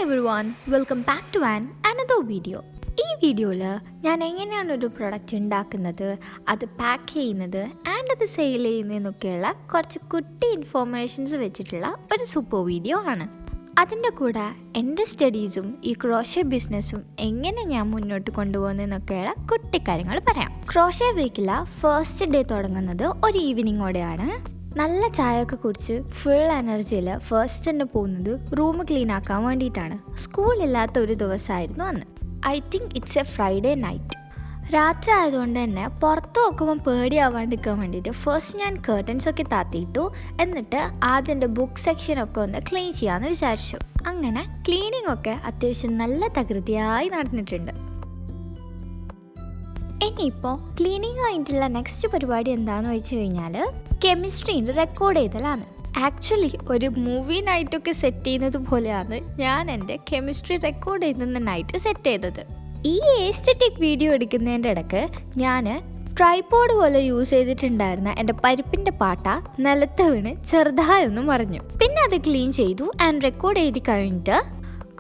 everyone, welcome back to another video. ഈ വീഡിയോയിൽ ഞാൻ എങ്ങനെയാണ് ഒരു പ്രൊഡക്റ്റ് ഉണ്ടാക്കുന്നത്, അത് പാക്ക് ചെയ്യുന്നത് ആൻഡ് അത് സെയിൽ ചെയ്യുന്നതെന്നൊക്കെയുള്ള കുറച്ച് കുട്ടി ഇൻഫോർമേഷൻസ് വെച്ചിട്ടുള്ള ഒരു സൂപ്പർ വീഡിയോ ആണ്. അതിൻ്റെ കൂടെ എൻ്റെ സ്റ്റഡീസും ഈ ക്രോഷ്യ ബിസിനസ്സും എങ്ങനെ ഞാൻ മുന്നോട്ട് കൊണ്ടുപോകുന്നതെന്നൊക്കെയുള്ള കുട്ടി കാര്യങ്ങൾ പറയാം. ക്രോഷ്യ വീക്കിൽ ഫസ്റ്റ് ഡേ തുടങ്ങുന്നത് ഒരു ഈവനിങ്ങോടെയാണ്. നല്ല ചായയൊക്കെ കുടിച്ച് ഫുൾ എനർജിയിൽ ഫസ്റ്റ് തന്നെ പോകുന്നത് റൂം ക്ലീൻ ആക്കാൻ വേണ്ടിയിട്ടാണ്. സ്കൂളില്ലാത്ത ഒരു ദിവസമായിരുന്നു അന്ന്. I think it's A Friday night. രാത്രി ആയതുകൊണ്ട് തന്നെ പുറത്ത് നോക്കുമ്പോൾ പേടിയാവാണ്ടിരിക്കാൻ വേണ്ടിയിട്ട് ഫസ്റ്റ് ഞാൻ കേർട്ടൻസ് ഒക്കെ താത്തിയിട്ടു. എന്നിട്ട് ആദ്യം എൻ്റെ ബുക്ക് സെക്ഷനൊക്കെ ഒന്ന് ക്ലീൻ ചെയ്യാമെന്ന് വിചാരിച്ചു. അങ്ങനെ ക്ലീനിങ് ഒക്കെ അത്യാവശ്യം നല്ല തകൃതിയായി നടന്നിട്ടുണ്ട്. ഇനിയിപ്പോൾ ക്ലീനിങ് കഴിഞ്ഞിട്ടുള്ള നെക്സ്റ്റ് പരിപാടി എന്താണെന്ന് വെച്ച് കഴിഞ്ഞാൽ കെമിസ്ട്രീൻ്റെ റെക്കോർഡ് ചെയ്തലാണ്. ആക്ച്വലി ഒരു മൂവി നൈറ്റൊക്കെ സെറ്റ് ചെയ്യുന്നത് പോലെയാണ് ഞാൻ എൻ്റെ കെമിസ്ട്രി റെക്കോർഡ് ചെയ്യുന്ന നൈറ്റ് സെറ്റ് ചെയ്തത്. ഈ എസ്തെറ്റിക് വീഡിയോ എടുക്കുന്നതിൻ്റെ ഇടയ്ക്ക് ഞാൻ ട്രൈപോഡ് പോലെ യൂസ് ചെയ്തിട്ടുണ്ടായിരുന്ന എൻ്റെ പരിപ്പിൻ്റെ പാട്ട നിലത്ത് വീണ് ചെറുതായൊന്ന് മറിഞ്ഞു. പിന്നെ അത് ക്ലീൻ ചെയ്തു ആൻഡ് റെക്കോർഡ് ചെയ്ത് കഴിഞ്ഞിട്ട്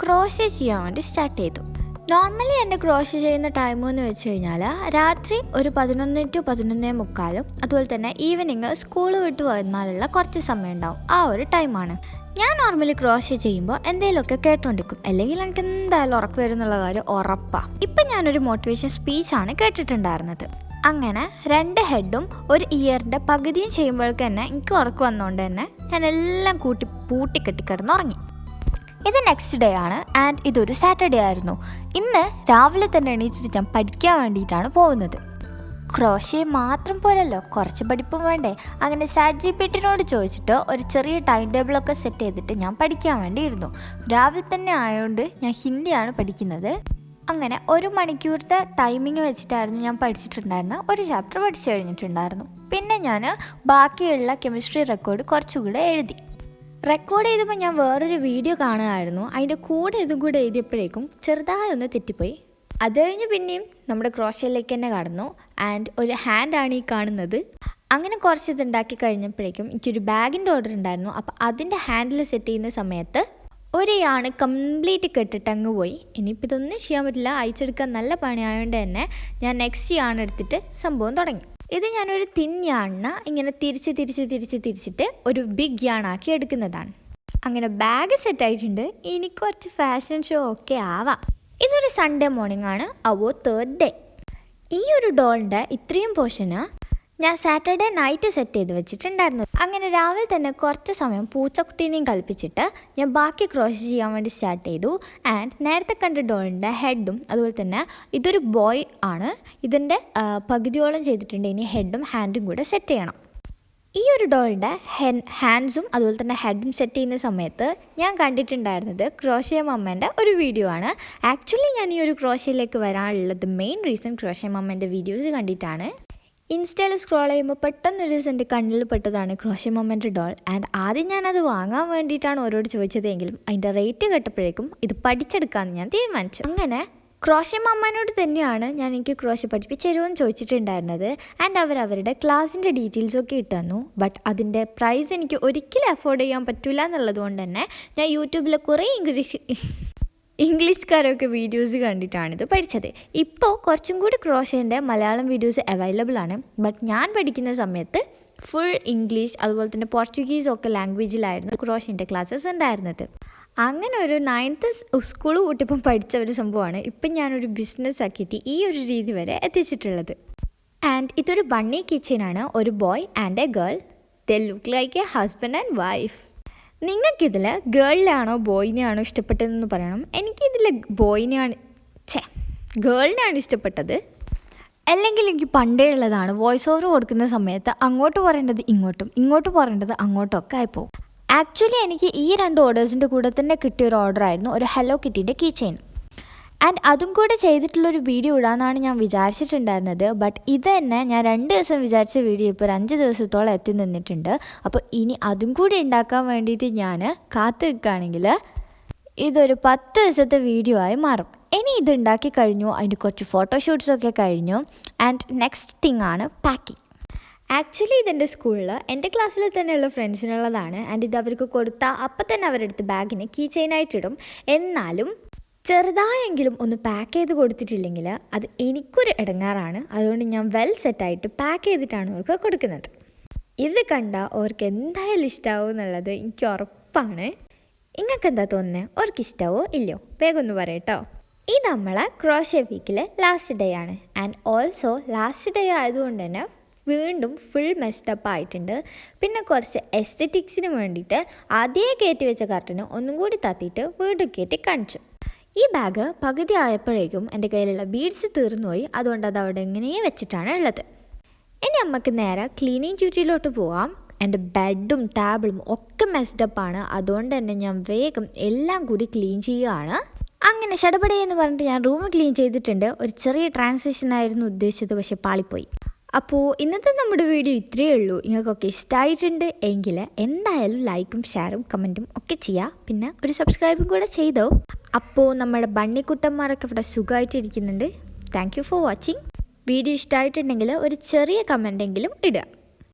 ക്രോഷ്യ ചെയ്യാൻ വേണ്ടി സ്റ്റാർട്ട് ചെയ്തു. നോർമലി എൻ്റെ ക്രോഷ്യ ചെയ്യുന്ന ടൈം എന്ന് വെച്ച് കഴിഞ്ഞാൽ രാത്രി ഒരു 11 to 11:45, അതുപോലെ തന്നെ ഈവനിങ് സ്കൂൾ വിട്ട് വന്നാലുള്ള കുറച്ച് സമയം ഉണ്ടാവും. ആ ഒരു ടൈമാണ് ഞാൻ നോർമലി ക്രോഷ്യ ചെയ്യുമ്പോൾ എന്തെങ്കിലുമൊക്കെ കേട്ടോണ്ടിരിക്കും, അല്ലെങ്കിൽ എനിക്ക് എന്തായാലും ഉറക്കം വരും എന്നുള്ള കാര്യം ഉറപ്പാണ്. ഇപ്പം ഞാനൊരു മോട്ടിവേഷൻ സ്പീച്ചാണ് കേട്ടിട്ടുണ്ടായിരുന്നത്. അങ്ങനെ 2 ഹെഡും ഒരു ഇയറിൻ്റെ പകുതിയും ചെയ്യുമ്പോഴേക്ക് തന്നെ എനിക്ക് ഉറക്കം വന്നുകൊണ്ട് തന്നെ ഞാൻ എല്ലാം പൂട്ടിക്കെട്ടിക്കിടന്നുറങ്ങി. ഇത് നെക്സ്റ്റ് ഡേ ആണ് ആൻഡ് ഇതൊരു സാറ്റർഡേ ആയിരുന്നു. ഇന്ന് രാവിലെ തന്നെ എണീറ്റിട്ട് ഞാൻ പഠിക്കാൻ വേണ്ടിയിട്ടാണ് പോകുന്നത്. ക്രോഷ്യ മാത്രം പോരല്ലോ, കുറച്ച് പഠിപ്പും വേണ്ടേ. അങ്ങനെ ChatGPTനോട് ചോദിച്ചിട്ട് ഒരു ചെറിയ ടൈം ടേബിളൊക്കെ സെറ്റ് ചെയ്തിട്ട് ഞാൻ പഠിക്കാൻ വേണ്ടിയിരുന്നു. രാവിലെ തന്നെ ആയതുകൊണ്ട് ഞാൻ ഹിന്ദിയാണ് പഠിക്കുന്നത്. അങ്ങനെ 1 മണിക്കൂറത്തെ ടൈമിങ് വെച്ചിട്ടായിരുന്നു ഞാൻ പഠിച്ചിട്ടുണ്ടായിരുന്ന ഒരു ചാപ്റ്റർ പഠിച്ചു കഴിഞ്ഞിട്ടുണ്ടായിരുന്നു. പിന്നെ ഞാൻ ബാക്കിയുള്ള കെമിസ്ട്രി റെക്കോർഡ് കുറച്ചുകൂടെ എഴുതി. റെക്കോർഡ് ചെയ്തപ്പോൾ ഞാൻ വേറൊരു വീഡിയോ കാണുമായിരുന്നു. അതിൻ്റെ കൂടെ ഇതും കൂടെ എഴുതിയപ്പോഴേക്കും ചെറുതായി ഒന്ന് തെറ്റിപ്പോയി. അത് കഴിഞ്ഞ് പിന്നെയും നമ്മുടെ ക്രോഷ്യയിലേക്ക് തന്നെ കടന്നു ആൻഡ് ഒരു ഹാൻഡാണ് ഈ കാണുന്നത്. അങ്ങനെ കുറച്ച് ഇതുണ്ടാക്കി കഴിഞ്ഞപ്പോഴേക്കും എനിക്കൊരു ബാഗിൻ്റെ ഓർഡർ ഉണ്ടായിരുന്നു. അപ്പോൾ അതിൻ്റെ ഹാൻഡിൽ സെറ്റ് ചെയ്യുന്ന സമയത്ത് ഒരു യാണ് കംപ്ലീറ്റ് കെട്ടിട്ട് അങ്ങ് പോയി. ഇനിയിപ്പോൾ ഇതൊന്നും ചെയ്യാൻ പറ്റില്ല, അയച്ചെടുക്കാൻ നല്ല പണിയായതുകൊണ്ട് തന്നെ ഞാൻ നെക്സ്റ്റ് യാണ് എടുത്തിട്ട് സംഭവം തുടങ്ങി. ഇത് ഞാനൊരു തിൻ യാണിന് ഇങ്ങനെ തിരിച്ചിട്ട് ഒരു ബിഗ് യാണാക്കി എടുക്കുന്നതാണ്. അങ്ങനെ ബാഗ് സെറ്റായിട്ടുണ്ട്. ഇനി കുറച്ച് ഫാഷൻ ഷോ ഒക്കെ ആവാം. ഇതൊരു സൺഡേ മോർണിംഗ് ആണ്, അവോ 3rd ഡേ. ഈ ഒരു ഡോളിൻ്റെ ഇത്രയും പോർഷന് ഞാൻ സാറ്റർഡേ നൈറ്റ് സെറ്റ് ചെയ്ത് വെച്ചിട്ടുണ്ടായിരുന്നു. അങ്ങനെ രാവിലെ തന്നെ കുറച്ച് സമയം പൂച്ചക്കുട്ടീനെയും കളിപ്പിച്ചിട്ട് ഞാൻ ബാക്കി ക്രോഷ്യ ചെയ്യാൻ വേണ്ടി സ്റ്റാർട്ട് ചെയ്തു. ആൻഡ് നേരത്തെ കണ്ട ഡോളിൻ്റെ ഹെഡും അതുപോലെ തന്നെ ഇതൊരു ബോയ് ആണ്, ഇതിൻ്റെ പകുതിയോളം ചെയ്തിട്ടുണ്ട്. ഇനി ഹെഡും ഹാൻഡും കൂടെ സെറ്റ് ചെയ്യണം. ഈ ഒരു ഡോളിൻ്റെ ഹാൻഡ്സും അതുപോലെ തന്നെ ഹെഡും സെറ്റ് ചെയ്യുന്ന സമയത്ത് ഞാൻ കണ്ടിട്ടുണ്ടായിരുന്നത് ക്രോഷ്യ മമ്മേൻ്റെ ഒരു വീഡിയോ ആണ്. ആക്ച്വലി ഞാൻ ഈ ഒരു ക്രോഷ്യയിലേക്ക് വരാനുള്ളത് മെയിൻ റീസൺ ക്രോഷ്യ മമ്മേൻ്റെ വീഡിയോസ് കണ്ടിട്ടാണ്. ഇൻസ്റ്റയിൽ സ്ക്രോൾ ചെയ്യുമ്പോൾ പെട്ടെന്നൊരു ദിവസം എൻ്റെ കണ്ണിൽ പെട്ടതാണ് ക്രോഷ്യ മൊമെൻ്റ് ഡോൾ. ആൻഡ് ആദ്യം ഞാനത് വാങ്ങാൻ വേണ്ടിയിട്ടാണ് ഓരോട് ചോദിച്ചതെങ്കിലും അതിൻ്റെ റേറ്റ് കേട്ടപ്പോഴേക്കും ഇത് പഠിച്ചെടുക്കാമെന്ന് ഞാൻ തീരുമാനിച്ചു. അങ്ങനെ ക്രോഷ്യ മമ്മനോട് തന്നെയാണ് ഞാൻ എനിക്ക് ക്രോഷ്യ പഠിപ്പിച്ച് തരുമെന്ന് ചോദിച്ചിട്ടുണ്ടായിരുന്നത്. ആൻഡ് അവരുടെ ക്ലാസ്സിൻ്റെ ഡീറ്റെയിൽസൊക്കെ ഇട്ട് തന്നു. ബട്ട് അതിൻ്റെ പ്രൈസ് എനിക്ക് ഒരിക്കലും അഫോർഡ് ചെയ്യാൻ പറ്റില്ല എന്നുള്ളത് കൊണ്ട് തന്നെ ഞാൻ യൂട്യൂബിൽ കുറേ ഇംഗ്ലീഷ്കാരൊക്കെ വീഡിയോസ് കണ്ടിട്ടാണിത് പഠിച്ചത്. ഇപ്പോൾ കുറച്ചും കൂടി ക്രോഷ്യേൻ്റെ മലയാളം വീഡിയോസ് അവൈലബിൾ ആണ്. ബട്ട് ഞാൻ പഠിക്കുന്ന സമയത്ത് ഫുൾ ഇംഗ്ലീഷ് അതുപോലെ തന്നെ പോർച്ചുഗീസൊക്കെ ലാംഗ്വേജിലായിരുന്നു ക്രോഷ്യേൻ്റെ ക്ലാസ്സസ് ഉണ്ടായിരുന്നത്. അങ്ങനെ ഒരു 9th സ്കൂൾ കൂട്ടിപ്പം പഠിച്ച ഒരു സംഭവമാണ് ഇപ്പം ഞാനൊരു ബിസിനസ് ആക്കിയിട്ട് ഈ ഒരു രീതി വരെ എത്തിച്ചിട്ടുള്ളത്. ആൻഡ് ഇതൊരു ബണ്ണി കിച്ചനാണ്. ഒരു boy and a girl. They look like a husband and wife. നിങ്ങൾക്കിതിൽ ഗേളിനെയാണോ ബോയിനെയാണോ ഇഷ്ടപ്പെട്ടതെന്ന് പറയണം. എനിക്കിതിൽ ഗേളിനെയാണ് ഇഷ്ടപ്പെട്ടത്. അല്ലെങ്കിൽ എനിക്ക് പണ്ടേ ഉള്ളതാണ് വോയിസ് ഓവർ കൊടുക്കുന്ന സമയത്ത് അങ്ങോട്ട് പറയേണ്ടത് ഇങ്ങോട്ടും ഇങ്ങോട്ട് പറയേണ്ടത് അങ്ങോട്ടും ഒക്കെ ആയിപ്പോവും. ആക്ച്വലി എനിക്ക് ഈ 2 ഓർഡേഴ്സിൻ്റെ കൂടെ തന്നെ കിട്ടിയൊരു ഓർഡറായിരുന്നു ഒരു ഹലോ കിറ്റീൻ്റെ കീ ചെയിൻ. ആൻഡ് അതും കൂടെ ചെയ്തിട്ടുള്ളൊരു വീഡിയോ ഇടാമെന്നാണ് ഞാൻ വിചാരിച്ചിട്ടുണ്ടായിരുന്നത്. ബട്ട് ഇത് തന്നെ ഞാൻ 2 ദിവസം വിചാരിച്ച വീഡിയോ ഇപ്പോൾ 5 ദിവസത്തോളം എത്തി നിന്നിട്ടുണ്ട്. അപ്പോൾ ഇനി അതും കൂടി ഉണ്ടാക്കാൻ വേണ്ടിയിട്ട് ഞാൻ കാത്തു നിൽക്കുകയാണെങ്കിൽ ഇതൊരു 10 ദിവസത്തെ വീഡിയോ ആയി മാറും. ഇനി ഇത് ഉണ്ടാക്കി കഴിഞ്ഞു, അതിൻ്റെ കുറച്ച് ഫോട്ടോഷൂട്ട്സൊക്കെ കഴിഞ്ഞു. ആൻഡ് നെക്സ്റ്റ് തിങ് ആണ് പാക്കിങ്. ആക്ച്വലി ഇതെൻ്റെ സ്കൂളിൽ എൻ്റെ ക്ലാസ്സിൽ തന്നെയുള്ള ഫ്രണ്ട്സിനുള്ളതാണ്. ആൻഡ് ഇത് അവർക്ക് കൊടുത്താൽ അപ്പം തന്നെ അവരെടുത്ത് ബാഗിന് കീ ചെയിനായിട്ടിടും. എന്നാലും ചെറുതായെങ്കിലും ഒന്ന് പാക്ക് ചെയ്ത് കൊടുത്തിട്ടില്ലെങ്കിൽ അത് എനിക്കൊരു ഇടങ്ങാറാണ്. അതുകൊണ്ട് ഞാൻ വെൽ സെറ്റായിട്ട് പാക്ക് ചെയ്തിട്ടാണ് അവർക്ക് കൊടുക്കുന്നത്. ഇത് കണ്ടാൽ അവർക്ക് എന്തായാലും ഇഷ്ടമാവും എന്നുള്ളത് എനിക്ക് ഉറപ്പാണ്. നിങ്ങൾക്ക് എന്താ തോന്നുന്നത്? അവർക്ക് ഇഷ്ടമാവോ ഇല്ലയോ? വേഗം ഒന്ന് പറയട്ടോ. ഇത് നമ്മളെ ക്രോഷേ വീക്കിലെ ലാസ്റ്റ് ഡേ ആണ്. ആൻഡ് ഓൾസോ ലാസ്റ്റ് ഡേ ആയതുകൊണ്ട് തന്നെ വീണ്ടും ഫുൾ മെസ്ഡപ്പ് ആയിട്ടുണ്ട്. പിന്നെ കുറച്ച് എസ്തെറ്റിക്സിന് വേണ്ടിയിട്ട് അതേ കയറ്റി വെച്ച കർട്ടന് ഒന്നും കൂടി തത്തിയിട്ട് വീണ്ടും കയറ്റി കാണിച്ചു. ഈ ബാഗ് പകുതി ആയപ്പോഴേക്കും എൻ്റെ കയ്യിലുള്ള ബീഡ്സ് തീർന്നുപോയി. അതുകൊണ്ട് അത് അവിടെ എങ്ങനെ വെച്ചിട്ടാണ് ഉള്ളത്. ഇനി നമുക്ക് നേരെ ക്ലീനിങ് ഡ്യൂട്ടിയിലോട്ട് പോവാം. എൻ്റെ ബെഡും ടേബിളും ഒക്കെ മെസ്ഡപ്പാണ്. അതുകൊണ്ട് തന്നെ ഞാൻ വേഗം എല്ലാം കൂടി ക്ലീൻ ചെയ്യുകയാണ്. അങ്ങനെ ഷടപടേ എന്ന് പറഞ്ഞിട്ട് ഞാൻ റൂം ക്ലീൻ ചെയ്തിട്ടുണ്ട്. ഒരു ചെറിയ ട്രാൻസിഷൻ ആയിരുന്നു ഉദ്ദേശിച്ചത്, പക്ഷെ പാളിപ്പോയി. അപ്പോൾ ഇന്നത്തെ നമ്മുടെ വീഡിയോ ഇത്രയേ ഉള്ളൂ. നിങ്ങൾക്കൊക്കെ ഇഷ്ടമായിട്ടുണ്ട് എങ്കിൽ എന്തായാലും ലൈക്കും ഷെയറും കമൻറ്റും ഒക്കെ ചെയ്യുക. പിന്നെ ഒരു സബ്സ്ക്രൈബും കൂടെ ചെയ്തോ. അപ്പോൾ നമ്മുടെ ബണ്ണിക്കുട്ടന്മാരൊക്കെ ഇവിടെ സുഖമായിട്ടിരിക്കുന്നുണ്ട്. Thank you for watching. Video ഇഷ്ടമായിട്ടുണ്ടെങ്കിൽ ഒരു ചെറിയ കമൻറ്റെങ്കിലും ഇടുക.